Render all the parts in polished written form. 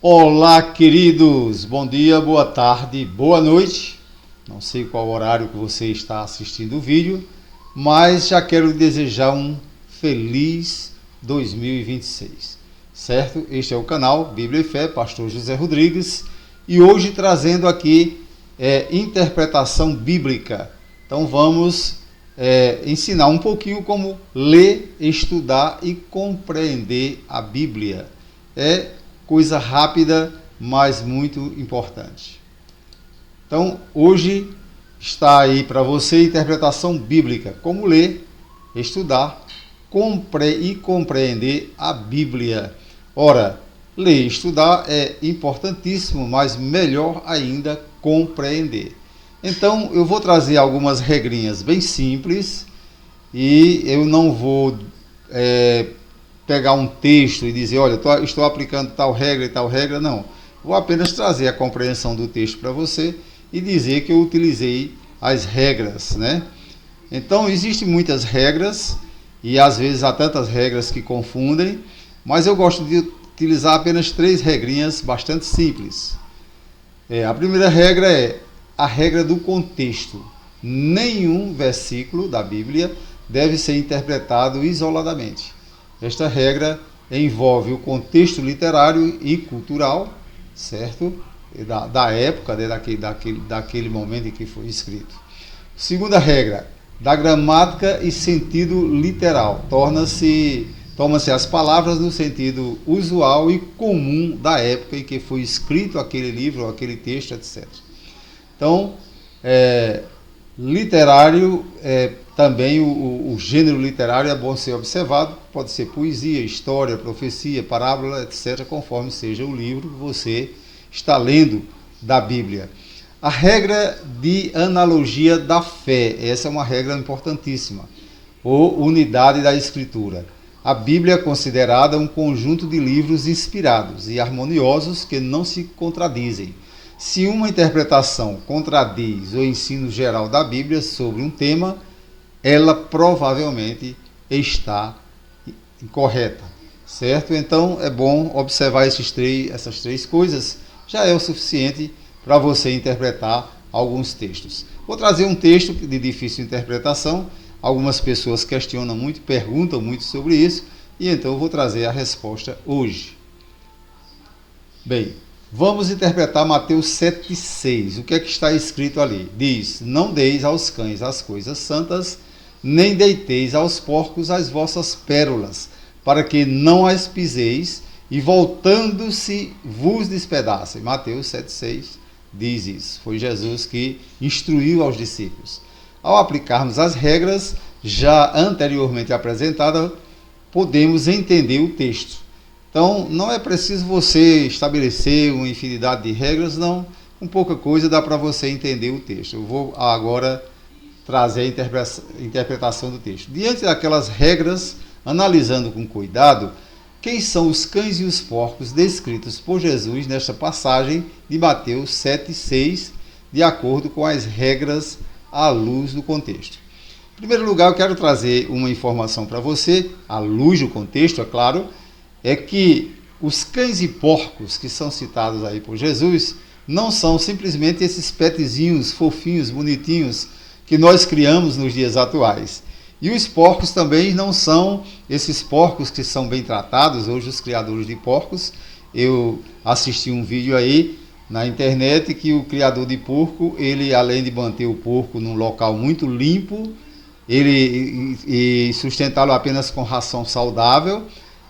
Olá, queridos! Bom dia, boa tarde, boa noite. Não sei qual horário que você está assistindo o vídeo, mas já quero lhe desejar um feliz 2026, certo? Este é o canal Bíblia e Fé, Pastor José Rodrigues, e hoje trazendo aqui interpretação bíblica. Então vamos ensinar um pouquinho como ler, estudar e compreender a Bíblia. É coisa rápida, mas muito importante. Então, hoje está aí para você interpretação bíblica, como ler, estudar e compreender a Bíblia. Ora, ler e estudar é importantíssimo, mas melhor ainda compreender. Então, eu vou trazer algumas regrinhas bem simples e eu não vou pegar um texto e dizer, olha, estou aplicando tal regra e tal regra, não. Vou apenas trazer a compreensão do texto para você e dizer que eu utilizei as regras, né? Então, existem muitas regras e às vezes há tantas regras que confundem, mas eu gosto de utilizar apenas 3 regrinhas bastante simples. A primeira regra é a regra do contexto. Nenhum versículo da Bíblia deve ser interpretado isoladamente. Esta regra envolve o contexto literário e cultural, certo? Da época, daquele momento em que foi escrito. Segunda regra, da gramática e sentido literal. Toma-se as palavras no sentido usual e comum da época em que foi escrito aquele livro, aquele texto, etc. Então, literário, também o gênero literário é bom ser observado, pode ser poesia, história, profecia, parábola, etc., conforme seja o livro que você está lendo da Bíblia. A regra de analogia da fé, essa é uma regra importantíssima, ou unidade da Escritura. A Bíblia é considerada um conjunto de livros inspirados e harmoniosos que não se contradizem. Se uma interpretação contradiz o ensino geral da Bíblia sobre um tema, ela provavelmente está incorreta, certo? Então é bom observar essas três coisas, já é o suficiente para você interpretar alguns textos. Vou trazer um texto de difícil interpretação, algumas pessoas questionam muito, perguntam muito sobre isso, e então eu vou trazer a resposta hoje. Bem, vamos interpretar Mateus 7,6. O que é que está escrito ali? Diz, não deis aos cães as coisas santas, nem deiteis aos porcos as vossas pérolas, para que não as piseis, e voltando-se vos despedacem. Mateus 7,6 diz isso. Foi Jesus que instruiu aos discípulos. Ao aplicarmos as regras já anteriormente apresentadas, podemos entender o texto. Então, não é preciso você estabelecer uma infinidade de regras, não. Com pouca coisa dá para você entender o texto. Eu vou agora trazer a interpretação do texto. Diante daquelas regras, analisando com cuidado, quem são os cães e os porcos descritos por Jesus nesta passagem de Mateus 7,6, de acordo com as regras à luz do contexto. Em primeiro lugar, eu quero trazer uma informação para você, à luz do contexto, é claro, é que os cães e porcos que são citados aí por Jesus não são simplesmente esses petzinhos fofinhos, bonitinhos que nós criamos nos dias atuais. E os porcos também não são esses porcos que são bem tratados. Hoje os criadores de porcos, eu assisti um vídeo aí na internet que o criador de porco, ele além de manter o porco num local muito limpo, e sustentá-lo apenas com ração saudável,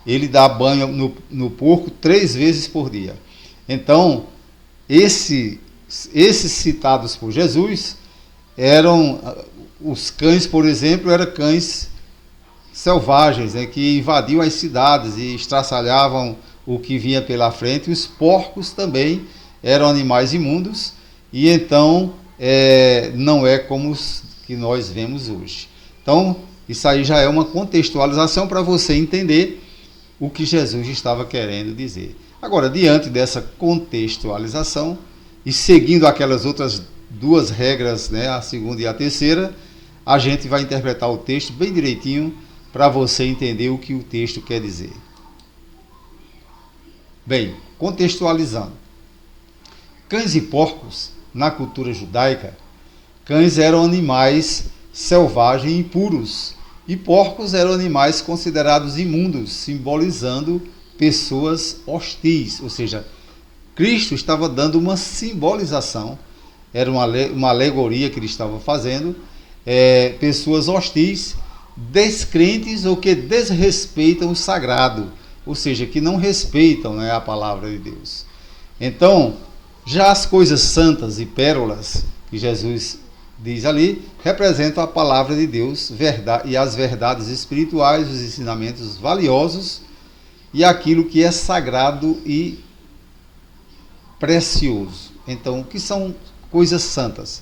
ele dá banho no porco 3 vezes por dia. Então, esses citados por Jesus eram os cães, por exemplo, eram cães selvagens, né, que invadiam as cidades e estraçalhavam o que vinha pela frente. Os porcos também eram animais imundos e então não é como os que nós vemos hoje. Então, isso aí já é uma contextualização para você entender o que Jesus estava querendo dizer. Agora, diante dessa contextualização e seguindo aquelas outras 2 regras, né, a segunda e a terceira, a gente vai interpretar o texto bem direitinho para você entender o que o texto quer dizer. Bem, contextualizando. Cães e porcos, na cultura judaica, cães eram animais selvagens e impuros, e porcos eram animais considerados imundos, simbolizando pessoas hostis. Ou seja, Cristo estava dando uma simbolização, era uma alegoria que ele estava fazendo, pessoas hostis, descrentes ou que desrespeitam o sagrado, ou seja, que não respeitam, né, a palavra de Deus. Então, já as coisas santas e pérolas que Jesus diz ali, representam a palavra de Deus e as verdades espirituais, os ensinamentos valiosos e aquilo que é sagrado e precioso. Então, o que são coisas santas?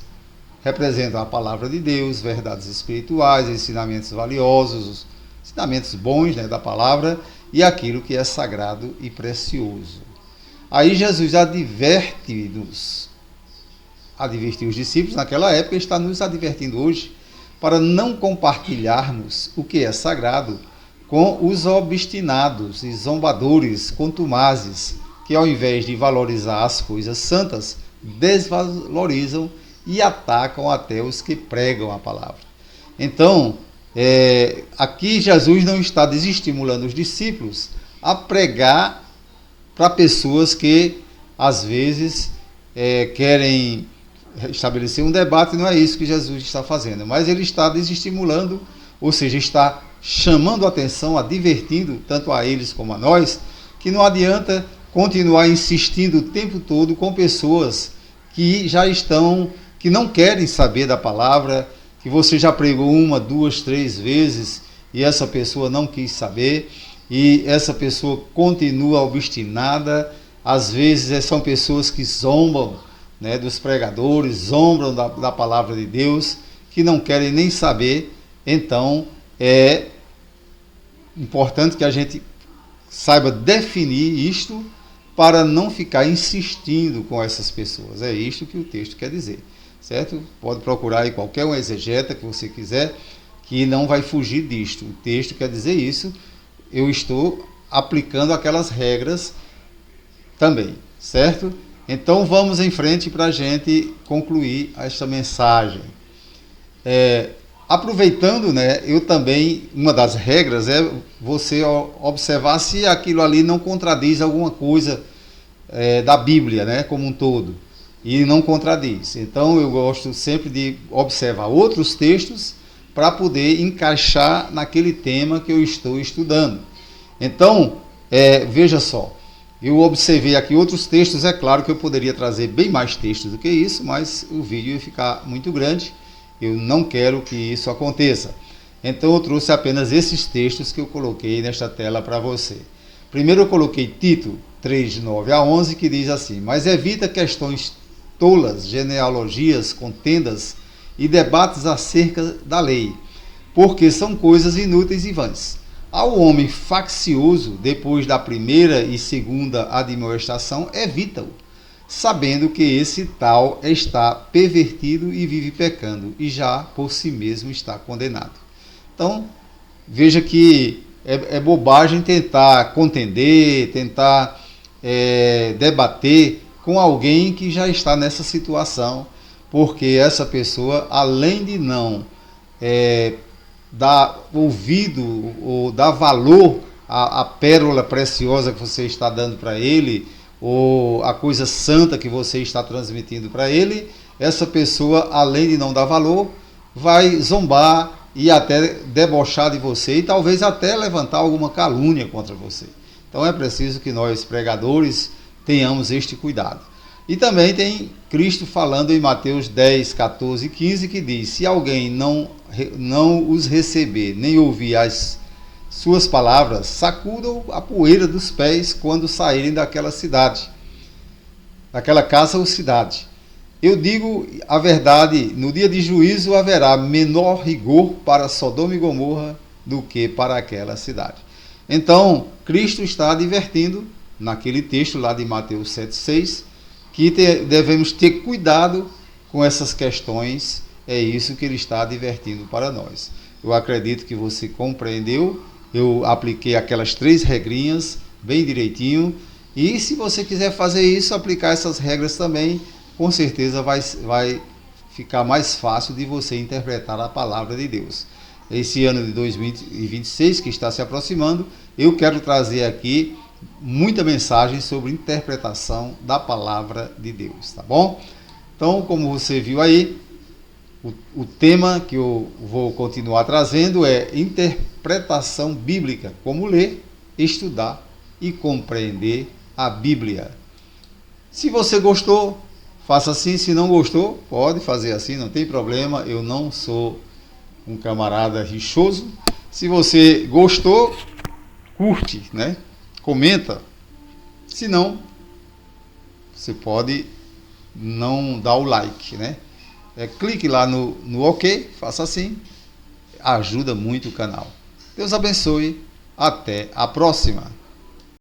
Representam a palavra de Deus, verdades espirituais, ensinamentos valiosos, ensinamentos bons, né, da palavra, e aquilo que é sagrado e precioso. Aí Jesus advertiu os discípulos naquela época, está nos advertindo hoje, para não compartilharmos o que é sagrado com os obstinados e zombadores, contumazes, que ao invés de valorizar as coisas santas, desvalorizam e atacam até os que pregam a palavra. Então, aqui Jesus não está desestimulando os discípulos a pregar para pessoas que, às vezes, querem estabelecer um debate. Não é isso que Jesus está fazendo, mas ele está desestimulando, ou seja, está chamando a atenção, advertindo, tanto a eles como a nós, que não adianta continuar insistindo o tempo todo com pessoas que já estão, que não querem saber da palavra, que você já pregou 1, 2, 3 vezes e essa pessoa não quis saber, e essa pessoa continua obstinada. Às vezes são pessoas que zombam, né, dos pregadores, zombam da palavra de Deus, que não querem nem saber. Então é importante que a gente saiba definir isto para não ficar insistindo com essas pessoas. É isto que o texto quer dizer, certo? Pode procurar aí qualquer um exegeta que você quiser, que não vai fugir disto. O texto quer dizer isso. Eu estou aplicando aquelas regras também, certo? Então vamos em frente para a gente concluir esta mensagem. Aproveitando, né, eu também, uma das regras é você observar se aquilo ali não contradiz alguma coisa da Bíblia, né, como um todo, e não contradiz. Então eu gosto sempre de observar outros textos para poder encaixar naquele tema que eu estou estudando. Então, veja só, eu observei aqui outros textos. É claro que eu poderia trazer bem mais textos do que isso, mas o vídeo ia ficar muito grande. Eu não quero que isso aconteça. Então eu trouxe apenas esses textos que eu coloquei nesta tela para você. Primeiro eu coloquei Tito 3, 9 a 11, que diz assim: mas evita questões tolas, genealogias, contendas e debates acerca da lei, porque são coisas inúteis e vãs. Ao homem faccioso, depois da primeira e segunda admoestação, evita-o, sabendo que esse tal está pervertido e vive pecando, e já por si mesmo está condenado. Então, veja que é bobagem tentar contender, tentar debater com alguém que já está nessa situação, porque essa pessoa, além de não dar ouvido ou dar valor à pérola preciosa que você está dando para ele, ou a coisa santa que você está transmitindo para ele, essa pessoa, além de não dar valor, vai zombar e até debochar de você e talvez até levantar alguma calúnia contra você. Então é preciso que nós, pregadores, tenhamos este cuidado. E também tem Cristo falando em Mateus 10, 14 e 15, que diz: se alguém não os receber, nem ouvir as suas palavras, sacudam a poeira dos pés quando saírem daquela cidade, daquela casa ou cidade. Eu digo a verdade, no dia de juízo haverá menor rigor para Sodoma e Gomorra do que para aquela cidade. Então, Cristo está advertindo, naquele texto lá de Mateus 7,6, que devemos ter cuidado com essas questões. É isso que ele está advertindo para nós. Eu acredito que você compreendeu. Eu apliquei aquelas 3 regrinhas bem direitinho E se você quiser fazer isso, aplicar essas regras também, com certeza vai ficar mais fácil de você interpretar a palavra de Deus. Esse ano de 2026 que está se aproximando, eu quero trazer aqui muita mensagem sobre interpretação da palavra de Deus, tá bom? Então, como você viu aí, o tema que eu vou continuar trazendo é interpretação bíblica, como ler, estudar e compreender a Bíblia. Se você gostou, faça assim. Se não gostou, pode fazer assim, não tem problema. Eu não sou um camarada rixoso. Se você gostou, curte, né? Comenta. Se não, você pode não dar o like, né? Clique lá no OK, faça assim. Ajuda muito o canal. Deus abençoe. Até a próxima.